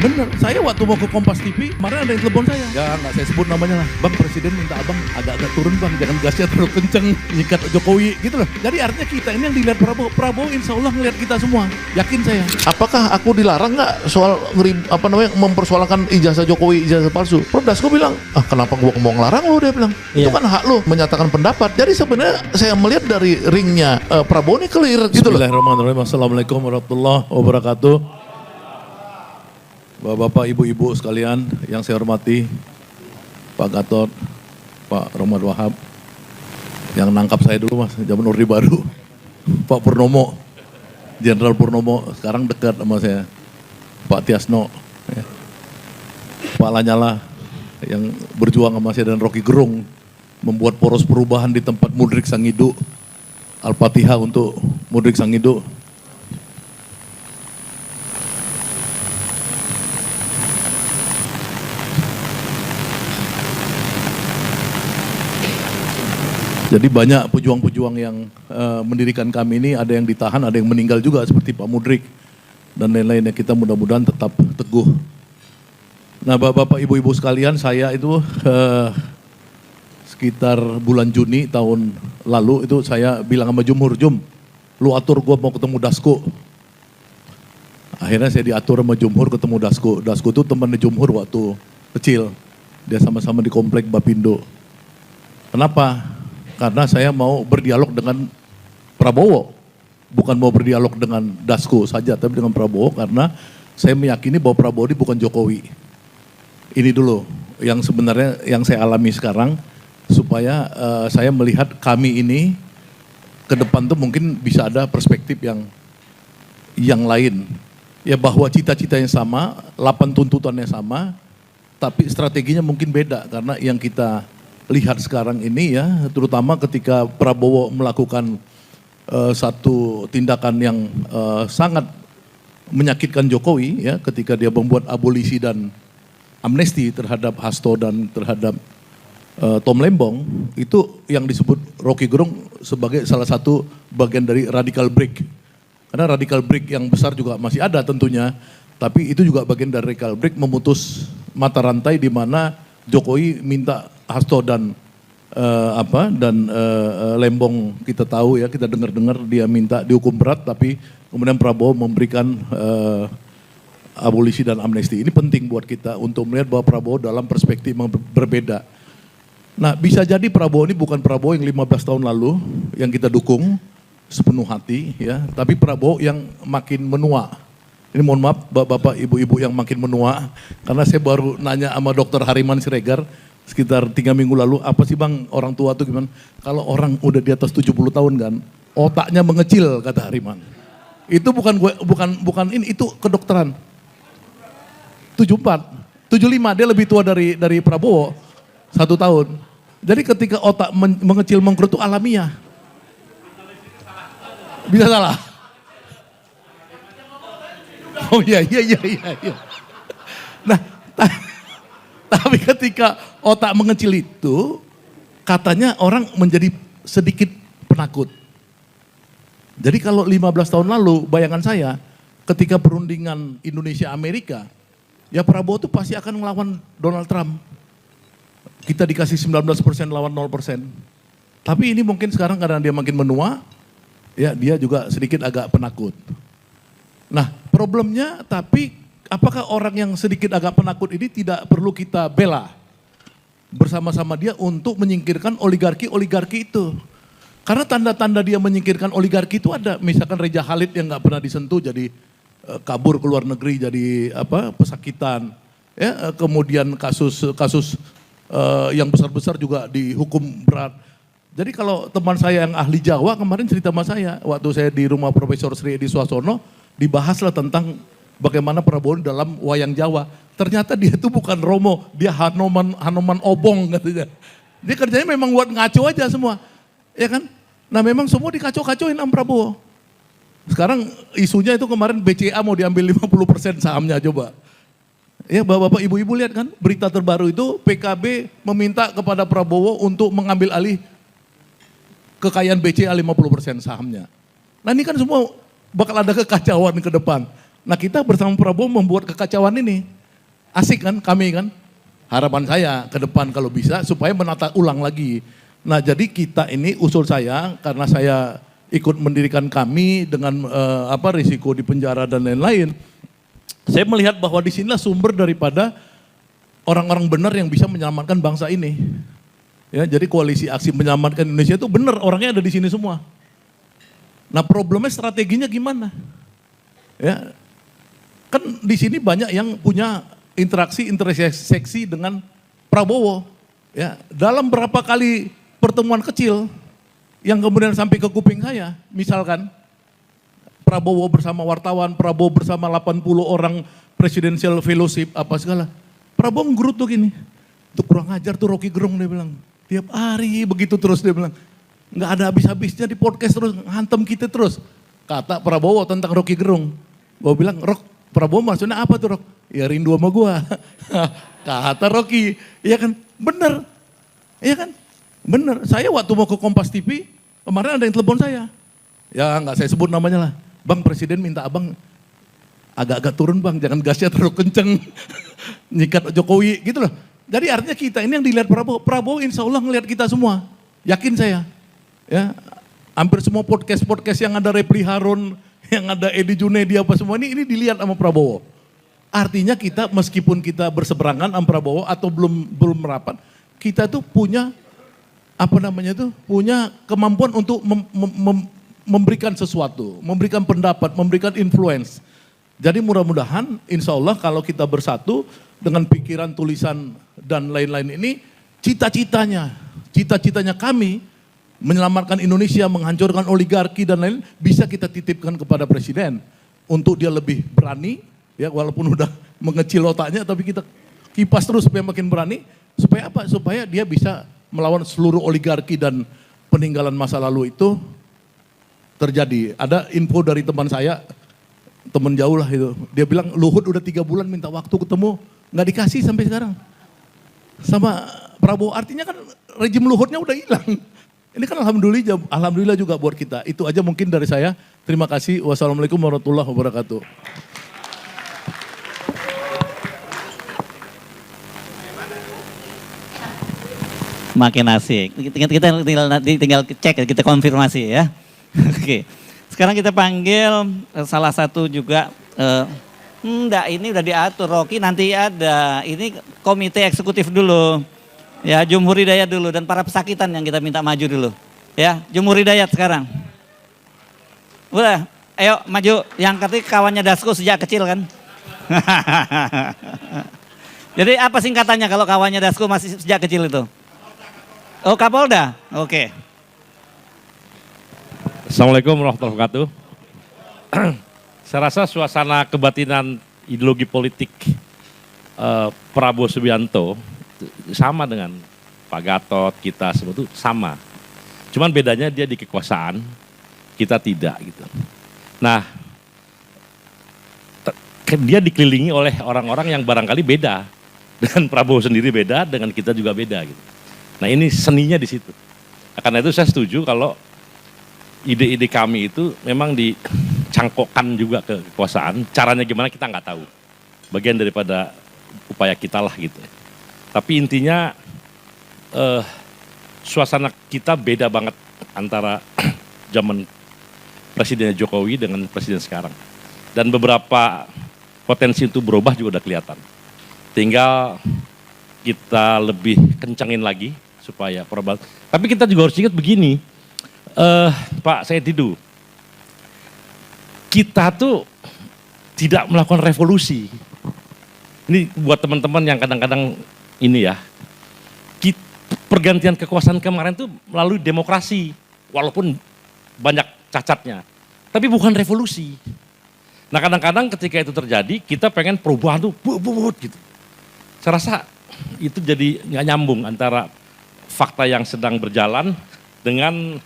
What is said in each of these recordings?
Bener, saya waktu mau ke Kompas TV, kemarin ada yang telepon saya. Ya nggak saya sebut namanya lah. Bang, Presiden minta abang agak-agak turun bang, jangan gasnya terlalu kenceng, nyikat Jokowi gitu loh. Jadi artinya kita ini yang dilihat Prabowo, Prabowo insya Allah ngelihat kita semua, yakin saya. Apakah aku dilarang nggak soal mempersoalkan ijazah Jokowi, ijazah palsu? Prof Dasko bilang, kenapa gua mau ngelarang lo, dia bilang. Itu kan hak lo menyatakan pendapat. Jadi sebenarnya saya melihat dari ringnya Prabowo ini clear gitu loh. Bismillahirrahmanirrahim. Assalamualaikum warahmatullahi wabarakatuh. Bapak-bapak, ibu-ibu sekalian yang saya hormati, Pak Gatot, Pak Romad Wahab, yang nangkap saya dulu mas, zaman Orde Baru, Pak Purnomo, Jenderal Purnomo, sekarang dekat sama saya, Pak Tiasno, ya. Pak Lanyala, yang berjuang sama saya, dan Rocky Gerung, membuat poros perubahan di tempat Mudrik Sangidu, Al-Fatihah untuk Mudrik Sangidu. Jadi banyak pejuang-pejuang yang mendirikan kami ini, ada yang ditahan, ada yang meninggal juga seperti Pak Mudrik dan lain-lainnya. Kita mudah-mudahan tetap teguh. Nah Bapak Ibu-Ibu sekalian, saya itu sekitar bulan Juni tahun lalu itu saya bilang sama Jumhur, Jum, lu atur gua mau ketemu Dasko. Akhirnya saya diatur sama Jumhur ketemu Dasko. Dasko itu temannya Jumhur waktu kecil. Dia sama-sama di komplek Bapindo. Kenapa? Karena saya mau berdialog dengan Prabowo, bukan mau berdialog dengan Dasko saja, tapi dengan Prabowo, karena saya meyakini bahwa Prabowo ini bukan Jokowi. Ini dulu yang sebenarnya yang saya alami sekarang, supaya saya melihat kami ini ke depan tuh mungkin bisa ada perspektif yang lain. Ya bahwa cita-citanya sama, 8 tuntutannya sama, tapi strateginya mungkin beda, karena yang kita lihat sekarang ini ya, terutama ketika Prabowo melakukan satu tindakan yang sangat menyakitkan Jokowi ya, ketika dia membuat abolisi dan amnesti terhadap Hasto dan terhadap Tom Lembong, itu yang disebut Rocky Gerung sebagai salah satu bagian dari radical break. Karena radical break yang besar juga masih ada tentunya, tapi itu juga bagian dari radical break, memutus mata rantai di mana Jokowi minta Hasto dan Lembong, kita tahu ya, kita dengar-dengar dia minta dihukum berat, tapi kemudian Prabowo memberikan abolisi dan amnesti. Ini penting buat kita untuk melihat bahwa Prabowo dalam perspektif yang berbeda. Nah bisa jadi Prabowo ini bukan Prabowo yang 15 tahun lalu yang kita dukung sepenuh hati ya, tapi Prabowo yang makin menua. Ini mohon maaf bapak-bapak, ibu-ibu yang makin menua, karena saya baru nanya sama Dr. Hariman Siregar sekitar 3 minggu lalu, apa sih bang orang tua tuh gimana? Kalau orang udah di atas 70 tahun kan, otaknya mengecil kata Hariman. Itu bukan ini, itu kedokteran. 74, 75, dia lebih tua dari Prabowo 1 tahun. Jadi ketika otak mengecil mengkerut itu alamiah. Bisa salah. Oh iya. Nah, tapi ketika otak mengecil itu, katanya orang menjadi sedikit penakut. Jadi kalau 15 tahun lalu, bayangan saya, ketika perundingan Indonesia-Amerika, ya Prabowo itu pasti akan melawan Donald Trump. Kita dikasih 19% lawan 0%. Tapi ini mungkin sekarang karena dia makin menua, ya dia juga sedikit agak penakut. Nah problemnya, tapi apakah orang yang sedikit agak penakut ini tidak perlu kita bela bersama-sama dia untuk menyingkirkan oligarki itu? Karena tanda-tanda dia menyingkirkan oligarki itu ada, misalkan Reja Khalid yang nggak pernah disentuh jadi kabur ke luar negeri jadi pesakitan, ya kemudian kasus yang besar-besar juga dihukum berat. Jadi kalau teman saya yang ahli Jawa kemarin cerita sama saya, waktu saya di rumah Profesor Sri Edi Suasono, dibahaslah tentang bagaimana Prabowo dalam wayang Jawa. Ternyata dia itu bukan Romo, dia Hanoman Obong katanya. Dia kerjanya memang buat ngaco aja semua, ya kan? Nah memang semua dikacau-kacauin sama Prabowo. Sekarang isunya itu kemarin BCA mau diambil 50% sahamnya, coba. Ya bapak-bapak, ibu-ibu lihat kan berita terbaru itu PKB meminta kepada Prabowo untuk mengambil alih kekayaan BCA 50% sahamnya. Nah ini kan semua bakal ada kekacauan ke depan. Nah kita bersama Prabowo membuat kekacauan ini. Asik kan kami kan. Harapan saya ke depan kalau bisa supaya menata ulang lagi. Nah jadi kita ini usul saya karena saya ikut mendirikan kami dengan risiko di penjara dan lain-lain. Saya melihat bahwa di sinilah sumber daripada orang-orang benar yang bisa menyelamatkan bangsa ini. Ya, jadi koalisi aksi menyelamatkan Indonesia itu benar, orangnya ada di sini semua. Nah problemnya strateginya gimana? Ya, kan di sini banyak yang punya interaksi interseksi dengan Prabowo. Ya, dalam berapa kali pertemuan kecil yang kemudian sampai ke kuping saya, misalkan Prabowo bersama wartawan, Prabowo bersama 80 orang presidential fellowship apa segala. Prabowo menggerutuk gini, itu kurang ajar tuh Rocky Gerung dia bilang. Tiap hari begitu terus dia bilang. Nggak ada habis-habisnya di podcast terus, hantam kita terus. Kata Prabowo tentang Rocky Gerung. Gue bilang, Prabowo maksudnya apa tuh Rok? Ya rindu sama gua. Kata Rocky, iya kan bener. Iya kan bener. Saya waktu mau ke Kompas TV, kemarin ada yang telepon saya. Ya nggak saya sebut namanya lah. Bang Presiden minta abang agak-agak turun bang, jangan gasnya terlalu kenceng. Nyikat Jokowi gitu loh. Jadi artinya kita ini yang dilihat Prabowo. Prabowo insya Allah ngelihat kita semua. Yakin saya. Ya, hampir semua podcast yang ada Repli Harun, yang ada Edi Junedi apa semua ini dilihat sama Prabowo. Artinya kita meskipun kita berseberangan sama Prabowo atau belum merapat, kita tuh punya punya kemampuan untuk memberikan sesuatu, memberikan pendapat, memberikan influence. Jadi mudah-mudahan insya Allah kalau kita bersatu dengan pikiran, tulisan dan lain-lain ini, cita-citanya kami menyelamatkan Indonesia, menghancurkan oligarki dan lain bisa kita titipkan kepada Presiden untuk dia lebih berani, ya walaupun udah mengecil otaknya tapi kita kipas terus supaya makin berani, supaya apa? Supaya dia bisa melawan seluruh oligarki dan peninggalan masa lalu itu terjadi. Ada info dari teman saya, teman jauh lah itu, dia bilang Luhut udah 3 bulan minta waktu ketemu, nggak dikasih sampai sekarang. Sama Prabowo, artinya kan rejim Luhutnya udah hilang. Ini kan alhamdulillah juga buat kita. Itu aja mungkin dari saya. Terima kasih. Wassalamualaikum warahmatullahi wabarakatuh. Makin asik. Kita tinggal cek, kita konfirmasi ya. Oke. Sekarang kita panggil salah satu juga, ini udah diatur Rocky, nanti ada, ini komite eksekutif dulu. Ya, Jumhur Hidayat dulu dan para pesakitan yang kita minta maju dulu. Ya, Jumhur Hidayat sekarang. Udah, ayo maju. Yang ketik kawannya Dasko sejak kecil kan. Jadi apa singkatannya kalau kawannya Dasko masih sejak kecil itu? Oh, Kapolda? Oke. Assalamualaikum warahmatullahi wabarakatuh. Saya rasa suasana kebatinan ideologi politik Prabowo Subianto sama dengan Pak Gatot, kita semua itu sama. Cuman bedanya dia di kekuasaan, kita tidak gitu. Nah, dia dikelilingi oleh orang-orang yang barangkali beda. Dengan Prabowo sendiri beda, dengan kita juga beda gitu. Nah ini seninya di situ. Karena itu saya setuju kalau ide-ide kami itu memang dicangkokkan juga ke kekuasaan. Caranya gimana kita nggak tahu. Bagian daripada upaya kita lah gitu. Tapi intinya suasana kita beda banget antara zaman Presiden Jokowi dengan Presiden sekarang. Dan beberapa potensi untuk berubah juga udah kelihatan. Tinggal kita lebih kencangin lagi supaya perubahan. Tapi kita juga harus ingat begini, Pak Said Didu, kita tuh tidak melakukan revolusi. Ini buat teman-teman yang kadang-kadang ini ya, pergantian kekuasaan kemarin tuh melalui demokrasi, walaupun banyak cacatnya, tapi bukan revolusi. Nah kadang-kadang ketika itu terjadi, kita pengen perubahan tuh, gitu. Saya rasa itu jadi nggak nyambung antara fakta yang sedang berjalan dengan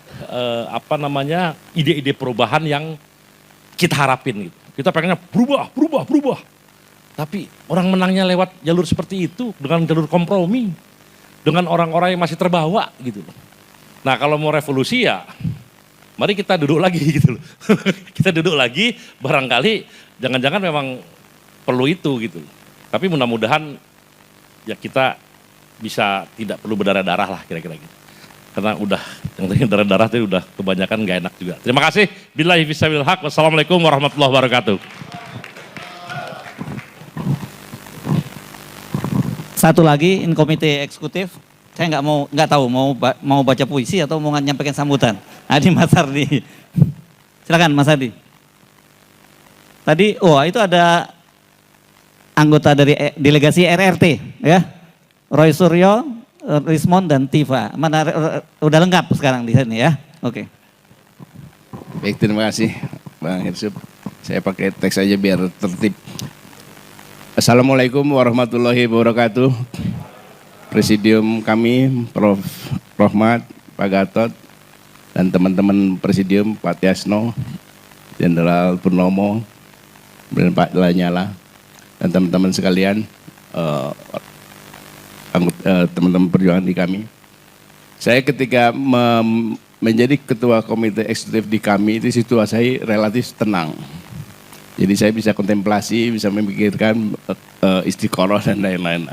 ide-ide perubahan yang kita harapin gitu. Kita pengennya berubah. Tapi orang menangnya lewat jalur seperti itu dengan jalur kompromi, dengan orang-orang yang masih terbawa gitu. Nah kalau mau revolusi ya mari kita duduk lagi gitu loh. Kita duduk lagi, barangkali jangan-jangan memang perlu itu gitu. Tapi mudah-mudahan ya kita bisa tidak perlu berdarah-darah lah kira-kira gitu. Karena udah, yang tadi darah-darah itu udah kebanyakan nggak enak juga. Terima kasih. Billahi fissabil haq. Wassalamualaikum warahmatullahi wabarakatuh. Satu lagi, in komite eksekutif, saya nggak tahu mau baca puisi atau mau nyampaikan sambutan. Adi Mas Ardi. Silakan Mas Ardi. Tadi, itu ada anggota dari delegasi RRT, ya, Roy Suryo, Rismond dan Tifa. Mana udah lengkap sekarang di sini ya? Oke. Baik, terima kasih Bang Hirsup. Saya pakai teks aja biar tertib. Assalamualaikum warahmatullahi wabarakatuh. Presidium kami, Prof. Rohmat, Pak Gatot, dan teman-teman Presidium, Pak Tiasno, Jenderal Purnomo, dan Pak Lanyala, dan teman-teman sekalian, teman-teman perjuangan di kami. Saya ketika menjadi ketua komite eksekutif di kami, itu situasi relatif tenang. Jadi saya bisa kontemplasi, bisa memikirkan istiqoroh dan lain-lain.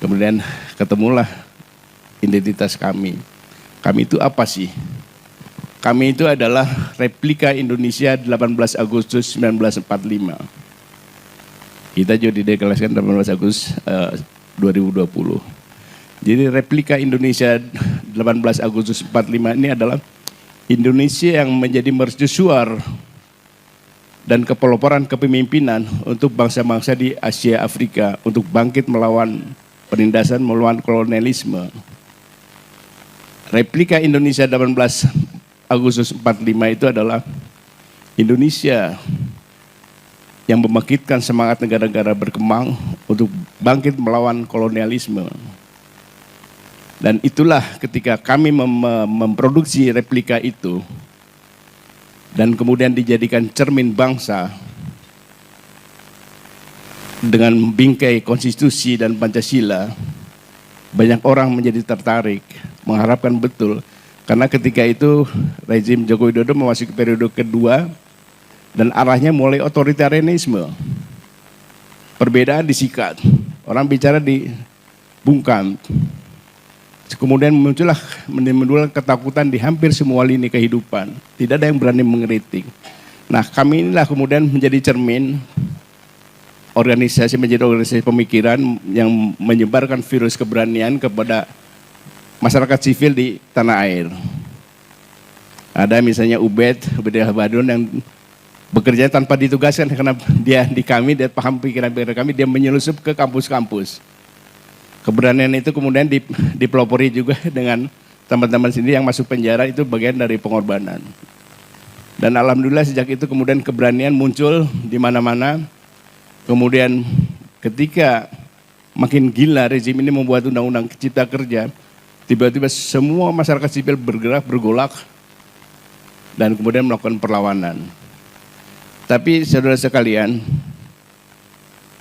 Kemudian ketemulah identitas kami. Kami itu apa sih? Kami itu adalah replika Indonesia 18 Agustus 1945. Kita juga dideklarasikan 18 Agustus 2020. Jadi replika Indonesia 18 Agustus 45 ini adalah Indonesia yang menjadi mercusuar dan kepeloporan kepemimpinan untuk bangsa-bangsa di Asia Afrika untuk bangkit melawan penindasan, melawan kolonialisme. Replika Indonesia 18 Agustus 45 itu adalah Indonesia yang membangkitkan semangat negara-negara berkembang untuk bangkit melawan kolonialisme. Dan itulah ketika kami memproduksi replika itu, dan kemudian dijadikan cermin bangsa dengan bingkai konstitusi dan Pancasila, banyak orang menjadi tertarik, mengharapkan betul, karena ketika itu rezim Joko Widodo memasuki periode kedua dan arahnya mulai otoritarianisme. Perbedaan disikat, orang bicara dibungkam. Kemudian muncullah ketakutan di hampir semua lini kehidupan. Tidak ada yang berani mengkritik. Nah, kami inilah kemudian menjadi cermin menjadi organisasi pemikiran yang menyebarkan virus keberanian kepada masyarakat sivil di tanah air. Ada misalnya Ubed Badun yang bekerja tanpa ditugaskan karena dia di kami, dia paham pikiran-pikiran kami, dia menyelusup ke kampus-kampus. Keberanian itu kemudian dipelopori juga dengan teman-teman sendiri yang masuk penjara, itu bagian dari pengorbanan. Dan alhamdulillah sejak itu kemudian keberanian muncul di mana-mana. Kemudian ketika makin gila rezim ini membuat undang-undang cipta kerja, tiba-tiba semua masyarakat sipil bergerak, bergolak, dan kemudian melakukan perlawanan. Tapi saudara sekalian,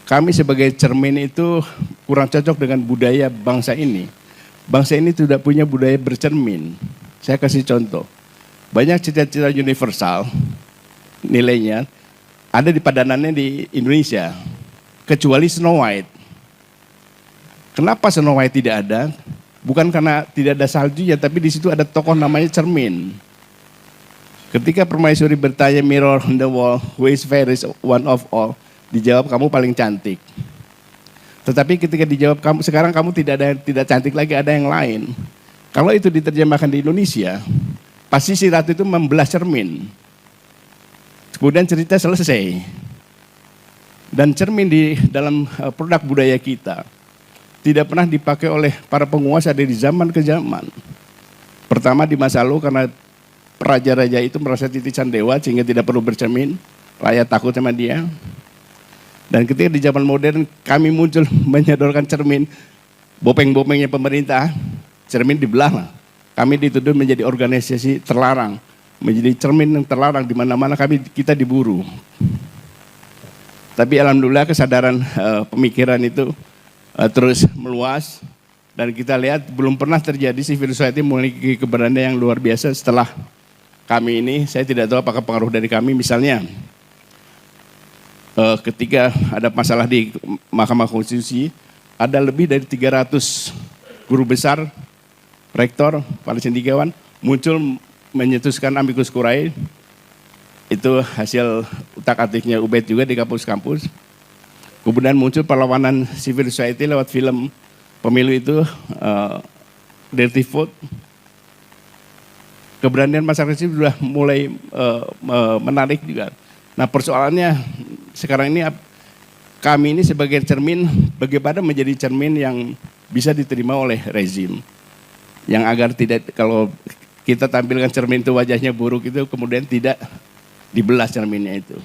kami sebagai cermin itu kurang cocok dengan budaya bangsa ini. Bangsa ini tidak punya budaya bercermin. Saya kasih contoh. Banyak cita-cita universal, nilainya, ada di padanannya di Indonesia. Kecuali Snow White. Kenapa Snow White tidak ada? Bukan karena tidak ada saljunya, tapi di situ ada tokoh namanya cermin. Ketika permaisuri bertanya mirror on the wall, who is fairest one of all? Dijawab kamu paling cantik. Tetapi ketika dijawab kamu sekarang kamu tidak cantik lagi, ada yang lain. Kalau itu diterjemahkan di Indonesia, pasti si ratu itu membelah cermin. Kemudian cerita selesai. Dan cermin di dalam produk budaya kita tidak pernah dipakai oleh para penguasa dari zaman ke zaman. Pertama di masa lalu karena raja-raja itu merasa titisan dewa sehingga tidak perlu bercermin, rakyat takut sama dia. Dan ketika di zaman modern kami muncul menyodorkan cermin, bopeng-bopengnya pemerintah, cermin dibelah. Kami dituduh menjadi organisasi terlarang, menjadi cermin yang terlarang, di mana-mana kita diburu. Tapi alhamdulillah kesadaran pemikiran itu terus meluas, dan kita lihat belum pernah terjadi civil society memiliki keberanian yang luar biasa setelah kami ini, saya tidak tahu apakah pengaruh dari kami, misalnya ketika ada masalah di Mahkamah Konstitusi, ada lebih dari 300 guru besar, rektor, para cendekiawan muncul menyetuskan amicus curiae. Itu hasil utak-atiknya Ubed juga di kampus-kampus. Kemudian muncul perlawanan civil society lewat film pemilu itu, Dirty Vote. Keberanian masyarakat sipil sudah mulai menarik juga. Nah, persoalannya sekarang ini kami ini sebagai cermin, bagaimana menjadi cermin yang bisa diterima oleh rezim. Yang agar tidak, kalau kita tampilkan cermin itu wajahnya buruk itu, kemudian tidak dibelah cerminnya itu.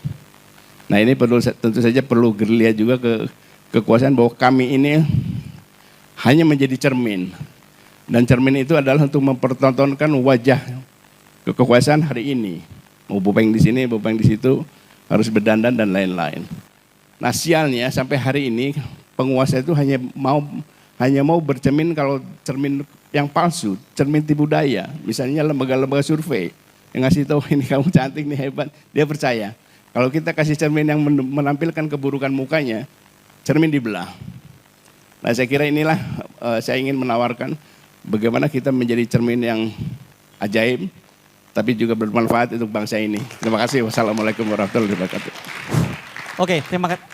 Nah, ini tentu saja perlu gerilya juga ke kekuasaan bahwa kami ini hanya menjadi cermin. Dan cermin itu adalah untuk mempertontonkan wajah kekuasaan hari ini. Mau Bopeng di sini, Bopeng di situ, harus berdandan dan lain-lain. Nah, sialnya sampai hari ini penguasa itu hanya mau bercermin kalau cermin yang palsu, cermin tipu daya. Misalnya lembaga-lembaga survei yang ngasih tahu ini kamu cantik, nih hebat, dia percaya. Kalau kita kasih cermin yang menampilkan keburukan mukanya, cermin dibelah. Nah, saya kira inilah saya ingin menawarkan bagaimana kita menjadi cermin yang ajaib, tapi juga bermanfaat untuk bangsa ini. Terima kasih. Wassalamualaikum warahmatullahi wabarakatuh. Oke, terima kasih.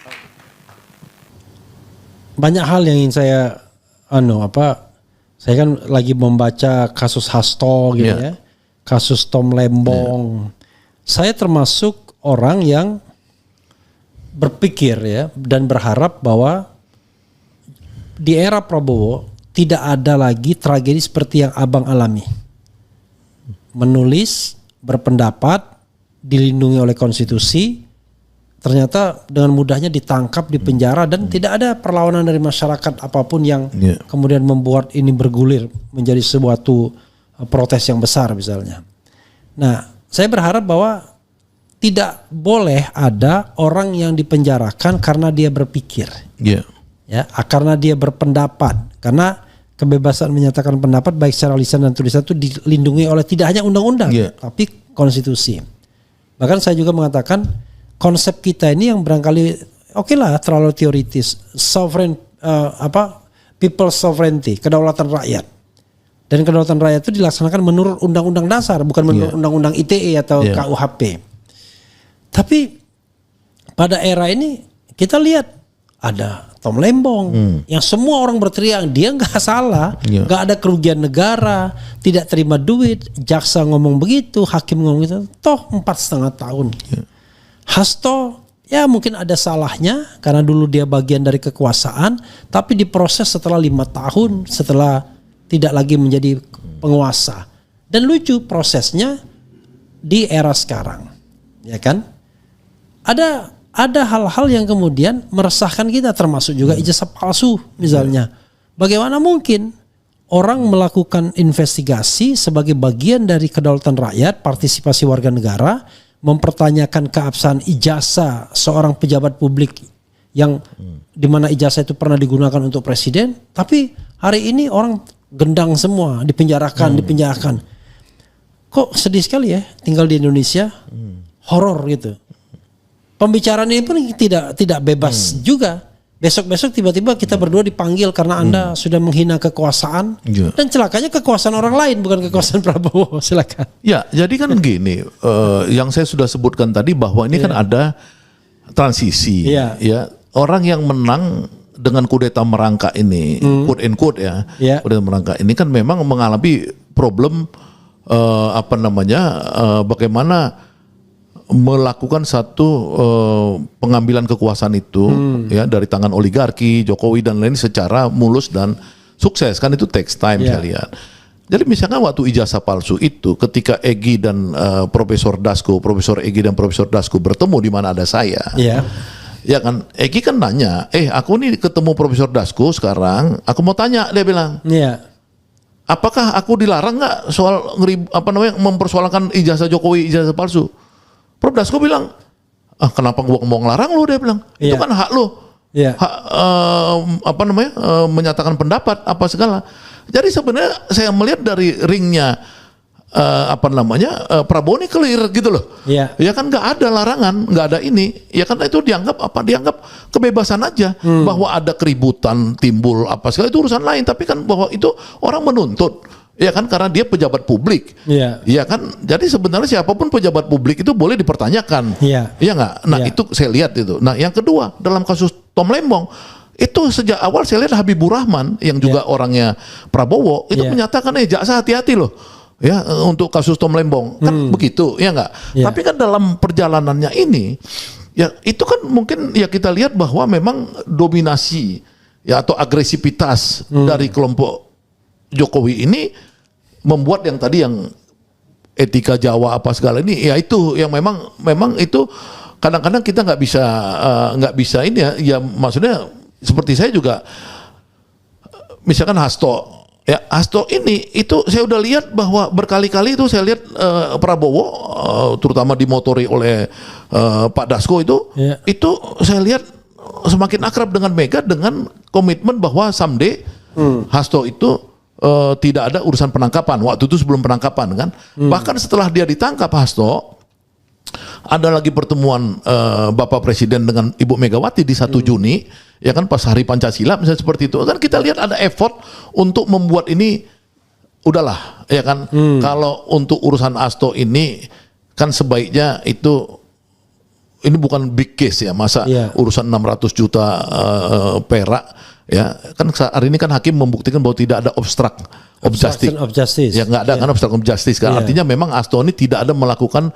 Banyak hal yang ingin saya saya kan lagi membaca kasus Hasto gitu ya. Kasus Tom Lembong. Saya termasuk orang yang berpikir ya dan berharap bahwa di era Prabowo tidak ada lagi tragedi seperti yang Abang alami. Menulis, berpendapat, dilindungi oleh konstitusi, ternyata dengan mudahnya ditangkap, dipenjara, dan tidak ada perlawanan dari masyarakat apapun yang kemudian membuat ini bergulir menjadi suatu protes yang besar misalnya. Nah, saya berharap bahwa tidak boleh ada orang yang dipenjarakan karena dia berpikir. Ya, karena dia berpendapat. Karena kebebasan menyatakan pendapat baik secara lisan dan tulisan itu dilindungi oleh tidak hanya undang-undang, tapi konstitusi. Bahkan saya juga mengatakan konsep kita ini yang barangkali terlalu teoritis, sovereign people sovereignty, kedaulatan rakyat. Dan kedaulatan rakyat itu dilaksanakan menurut undang-undang dasar, bukan menurut undang-undang ITE atau KUHP. Tapi pada era ini kita lihat ada Tom Lembong yang semua orang berteriak dia nggak salah, nggak ada kerugian negara, tidak terima duit, jaksa ngomong begitu, hakim ngomong gitu, toh 4,5 tahun. Hasto ya mungkin ada salahnya karena dulu dia bagian dari kekuasaan, tapi diproses setelah 5 tahun setelah tidak lagi menjadi penguasa. Dan lucu prosesnya di era sekarang, ya kan? Ada hal-hal yang kemudian meresahkan kita, termasuk juga ijazah palsu misalnya. Bagaimana mungkin orang melakukan investigasi sebagai bagian dari kedaulatan rakyat, partisipasi warga negara, mempertanyakan keabsahan ijazah seorang pejabat publik yang dimana ijazah itu pernah digunakan untuk presiden, tapi hari ini orang gendang semua, dipenjarakan. Kok sedih sekali ya tinggal di Indonesia, horor gitu. Pembicaraan ini pun tidak bebas juga. Besok-besok tiba-tiba kita berdua dipanggil karena Anda sudah menghina kekuasaan. Dan celakanya kekuasaan orang lain, bukan kekuasaan Prabowo. Silakan. Ya, jadi kan gini, yang saya sudah sebutkan tadi bahwa ini kan ada transisi. Ya, orang yang menang dengan kudeta merangkak ini, quote and quote kudeta merangkak ini kan memang mengalami problem bagaimana melakukan satu pengambilan kekuasaan itu ya dari tangan oligarki, Jokowi dan lain secara mulus dan sukses, kan itu takes time saya lihat. Jadi misalnya waktu ijazah palsu itu ketika Egy dan Profesor Egy dan Profesor Dasko bertemu di mana ada saya. Ya kan, Egy kan nanya, aku nih ketemu Profesor Dasko sekarang, aku mau tanya, dia bilang, apakah aku dilarang nggak soal mempersoalkan ijazah Jokowi, ijazah palsu? Prof Dasko bilang, kenapa gua mau ngelarang lu, dia bilang, itu kan hak lu, hak menyatakan pendapat apa segala. Jadi sebenarnya saya melihat dari ringnya Prabowo ini clear gitu loh. Iya. Ya kan nggak ada larangan, nggak ada ini. Ya kan itu dianggap kebebasan aja. Bahwa ada keributan timbul apa segala itu urusan lain. Tapi kan bahwa itu orang menuntut. Ya kan karena dia pejabat publik. Iya. Ya kan. Jadi sebenarnya siapapun pejabat publik itu boleh dipertanyakan. Iya. Iya nggak? Nah Iya. itu saya lihat itu. Nah yang kedua dalam kasus Tom Lembong itu sejak awal saya lihat Habibur Rahman yang juga orangnya Prabowo itu Iya. menyatakan jaksa hati-hati loh. Ya untuk kasus Tom Lembong kan begitu ya nggak? Ya. Tapi kan dalam perjalanannya ini ya itu kan mungkin ya kita lihat bahwa memang dominasi ya atau agresivitas dari kelompok Jokowi ini membuat yang tadi yang etika Jawa apa segala ini ya itu yang memang itu kadang-kadang kita nggak bisa ini ya maksudnya seperti saya juga misalkan Hasto. Ya, Hasto ini itu saya udah lihat bahwa berkali-kali itu saya lihat Prabowo terutama dimotori oleh Pak Dasko itu saya lihat semakin akrab dengan Mega dengan komitmen bahwa someday Hasto itu tidak ada urusan penangkapan waktu itu sebelum penangkapan kan. Bahkan setelah dia ditangkap Hasto ada lagi pertemuan Bapak Presiden dengan Ibu Megawati di 1 Juni, ya kan pas Hari Pancasila misalnya seperti itu. Kan kita lihat ada effort untuk membuat ini udahlah, ya kan. Kalau untuk urusan Hasto ini kan sebaiknya ini bukan big case ya, masa urusan 600 juta perak ya. Kan hari ini kan hakim membuktikan bahwa tidak ada obstruction of justice. Ya nggak ada kan obstruction of justice kan. Artinya memang Hasto ini tidak ada melakukan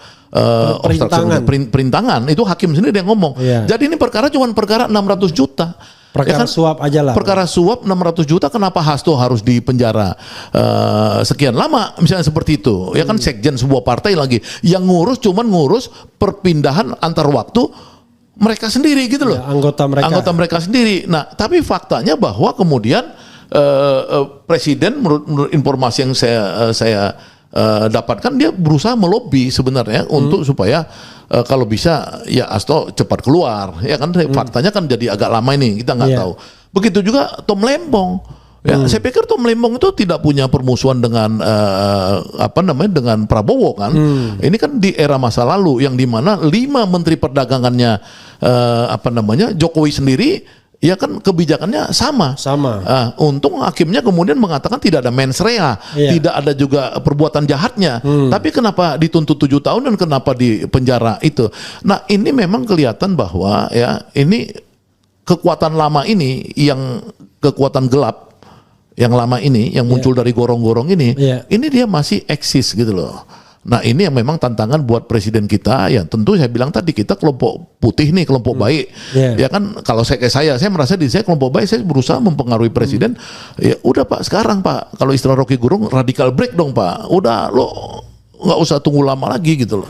perintangan. Itu hakim sendiri yang ngomong. Jadi ini perkara cuma perkara 600 juta. Perkara suap aja lah. Perkara suap 600 juta kenapa Hasto harus dipenjara sekian lama misalnya seperti itu. Ya kan sekjen sebuah partai lagi yang ngurus perpindahan antar waktu mereka sendiri gitu loh. Ya, anggota mereka sendiri. Nah, tapi faktanya bahwa kemudian Presiden menurut informasi yang saya dapatkan dia berusaha melobi sebenarnya untuk supaya kalau bisa ya Hasto cepat keluar. Ya kan faktanya kan jadi agak lama ini kita nggak tahu. Begitu juga Tom Lembong. Ya, saya pikir Tom Lembong itu tidak punya permusuhan dengan dengan Prabowo kan. Ini kan di era masa lalu yang dimana 5 menteri perdagangannya Jokowi sendiri ya kan kebijakannya sama. Untung hakimnya kemudian mengatakan tidak ada mens rea, tidak ada juga perbuatan jahatnya. Tapi kenapa dituntut 7 tahun dan kenapa di penjara itu? Nah ini memang kelihatan bahwa ya ini kekuatan lama ini yang kekuatan gelap yang lama ini yang muncul dari gorong-gorong ini dia masih eksis gitu loh. Nah ini yang memang tantangan buat presiden kita ya tentu saya bilang tadi kita kelompok putih nih kelompok baik ya kan kalau saya merasa diri saya kelompok baik saya berusaha mempengaruhi presiden ya udah Pak sekarang Pak kalau istilah Rocky Gerung radical break dong Pak udah lo nggak usah tunggu lama lagi gitu loh.